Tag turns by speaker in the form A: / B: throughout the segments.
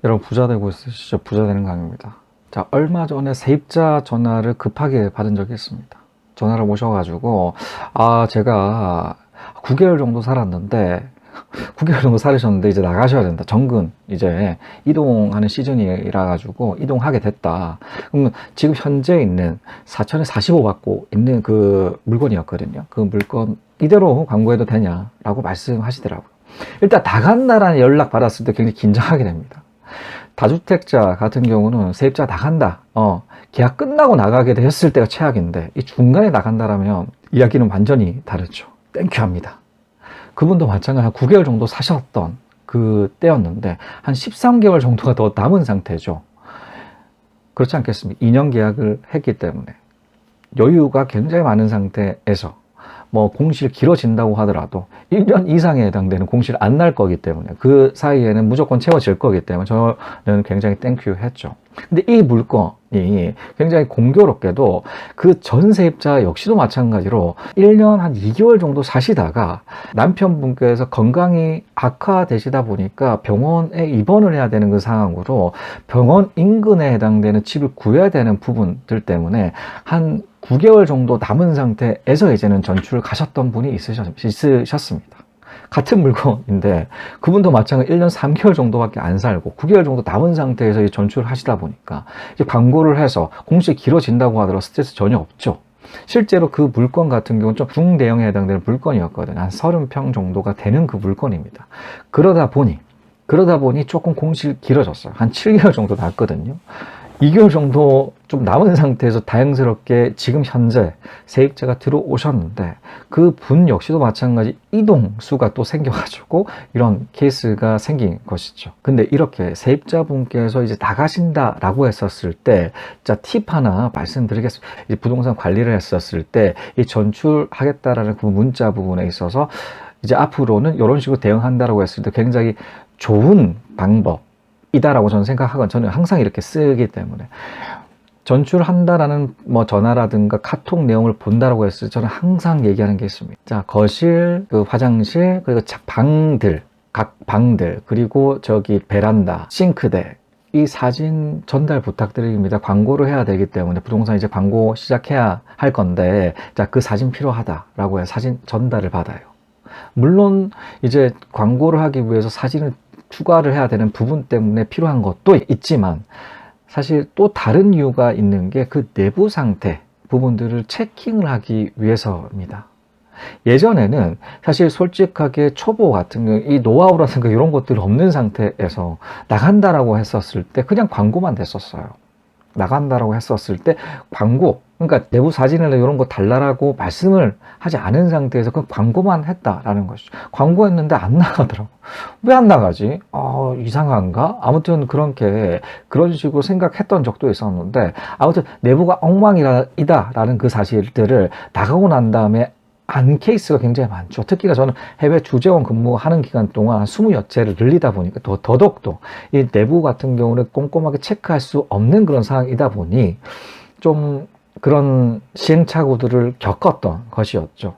A: 여러분 부자 되고 있으시죠? 부자 되는 강의입니다. 자, 얼마 전에 세입자 전화를 급하게 받은 적이 있습니다. 전화를 오셔가지고, 제가 9개월 정도 살았는데, 9개월 정도 살으셨는데 이제 나가셔야 된다. 정근 이제 이동하는 시즌이라 가지고 이동하게 됐다. 그러면 지금 현재 있는 4천에 45 받고 있는 그 물건이었거든요. 그 물건 이대로 광고해도 되냐라고 말씀하시더라고요. 일단 나간다라는 연락 받았을 때 굉장히 긴장하게 됩니다. 다주택자 같은 경우는 세입자 나간다. 계약 끝나고 나가게 됐을 때가 최악인데 이 중간에 나간다라면 이야기는 완전히 다르죠. 땡큐합니다. 그분도 마찬가지로 한 9개월 정도 사셨던 그 때였는데 한 13개월 정도가 더 남은 상태죠. 그렇지 않겠습니까? 2년 계약을 했기 때문에 여유가 굉장히 많은 상태에서 뭐 공실 길어진다고 하더라도 1년 이상에 해당되는 공실 안 날 거기 때문에 그 사이에는 무조건 채워질 거기 때문에 저는 굉장히 땡큐 했죠. 근데 이 물건이 굉장히 공교롭게도 그 전세입자 역시도 마찬가지로 1년 한 2개월 정도 사시다가 남편분께서 건강이 악화되시다 보니까 병원에 입원을 해야 되는 그 상황으로 병원 인근에 해당되는 집을 구해야 되는 부분들 때문에 한 9개월 정도 남은 상태에서 이제는 전출을 가셨던 분이 있으셨습니다. 같은 물건인데 그분도 마찬가지 1년 3개월 정도밖에 안 살고 9개월 정도 남은 상태에서 전출을 하시다 보니까 이제 광고를 해서 공시가 길어진다고 하더라도 스트레스 전혀 없죠. 실제로 그 물건 같은 경우는 좀 중대형에 해당되는 물건이었거든요. 한 30평 정도가 되는 그 물건입니다. 그러다 보니 조금 공실이 길어졌어요. 한 7개월 정도 났거든요. 2개월 정도 좀 남은 상태에서 다행스럽게 지금 현재 세입자가 들어오셨는데 그 분 역시도 마찬가지 이동수가 또 생겨가지고 이런 케이스가 생긴 것이죠. 근데 이렇게 세입자분께서 이제 나가신다라고 했었을 때, 자, 팁 하나 말씀드리겠습니다. 이제 부동산 관리를 했었을 때 이 전출하겠다라는 그 문자 부분에 있어서 이제 앞으로는 이런 식으로 대응한다라고 했을 때 굉장히 좋은 방법 이다라고 저는 생각하건 저는 항상 이렇게 쓰기 때문에 전출한다라는 뭐 전화라든가 카톡 내용을 본다라고 했을 때 저는 항상 얘기하는 게 있습니다. 자, 거실, 그 화장실, 그리고 방들, 각 방들, 그리고 저기 베란다, 싱크대 이 사진 전달 부탁드립니다. 광고를 해야 되기 때문에 부동산 이제 광고 시작해야 할 건데 자, 그 사진 필요하다라고 해서 사진 전달을 받아요. 물론 이제 광고를 하기 위해서 사진을 추가를 해야 되는 부분 때문에 필요한 것도 있지만 사실 또 다른 이유가 있는 게 그 내부 상태 부분들을 체킹을 하기 위해서입니다. 예전에는 사실 솔직하게 초보 같은 경우 이 노하우라든가 이런 것들이 없는 상태에서 나간다라고 했었을 때 그냥 광고만 됐었어요. 나간다라고 했었을 때 광고, 그러니까 내부 사진이나 이런 거 달라라고 말씀을 하지 않은 상태에서 그 광고만 했다라는 것이죠. 광고했는데 안 나가더라고. 왜 안 나가지? 이상한가? 아무튼 그런 식으로 생각했던 적도 있었는데 아무튼 내부가 엉망이다라는 그 사실들을 나가고 난 다음에 안 케이스가 굉장히 많죠. 특히나 저는 해외 주재원 근무하는 기간 동안 20여째를 늘리다 보니까 더더욱도 이 내부 같은 경우는 꼼꼼하게 체크할 수 없는 그런 상황이다 보니 좀 그런 시행착오들을 겪었던 것이었죠.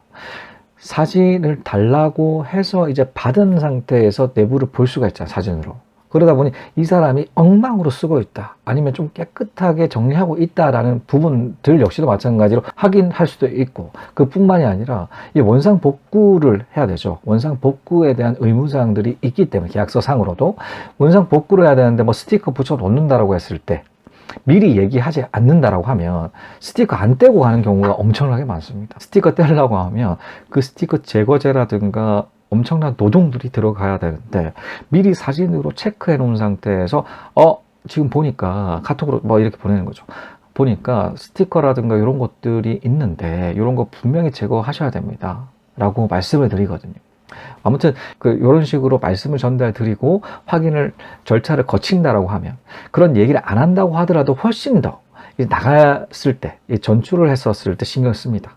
A: 사진을 달라고 해서 이제 받은 상태에서 내부를 볼 수가 있잖아요, 사진으로. 그러다 보니 이 사람이 엉망으로 쓰고 있다, 아니면 좀 깨끗하게 정리하고 있다라는 부분들 역시도 마찬가지로 확인할 수도 있고, 그뿐만이 아니라 이 원상 복구를 해야 되죠. 원상 복구에 대한 의무사항들이 있기 때문에 계약서 상으로도 원상 복구를 해야 되는데 뭐 스티커 붙여 놓는다라고 했을 때 미리 얘기하지 않는다라고 하면 스티커 안 떼고 가는 경우가 엄청나게 많습니다. 스티커 떼려고 하면 그 스티커 제거제라든가 엄청난 노동들이 들어가야 되는데 미리 사진으로 체크해 놓은 상태에서 지금 보니까 카톡으로 뭐 이렇게 보내는 거죠. 보니까 스티커라든가 이런 것들이 있는데 이런 거 분명히 제거하셔야 됩니다 라고 말씀을 드리거든요. 아무튼 이런 식으로 말씀을 전달 드리고 확인을 절차를 거친다라고 하면, 그런 얘기를 안 한다고 하더라도 훨씬 더 나갔을 때 전출을 했었을 때 신경 씁니다.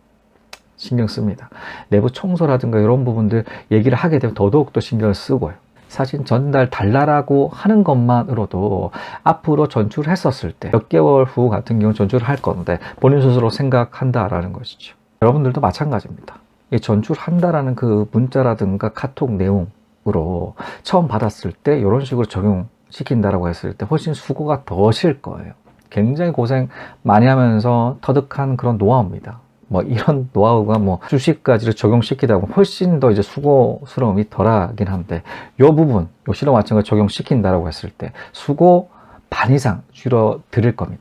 A: 내부 청소라든가 이런 부분들 얘기를 하게 되면 더더욱 더 신경을 쓰고요. 사진 전달 달라라고 하는 것만으로도 앞으로 전출했었을 때 몇 개월 후 같은 경우 전출을 할 건데 본인 스스로 생각한다라는 것이죠. 여러분들도 마찬가지입니다. 이 전출한다라는 그 문자라든가 카톡 내용으로 처음 받았을 때 이런 식으로 적용해 시킨다라고 했을 때 훨씬 수고가 더 실 거예요. 굉장히 고생 많이 하면서 터득한 그런 노하우입니다. 뭐 이런 노하우가 뭐 주식까지를 적용시키다 보면 훨씬 더 이제 수고스러움이 덜하긴 한데, 요 부분, 요 실험 마찬가지 적용시킨다라고 했을 때 수고 반 이상 줄어들 겁니다.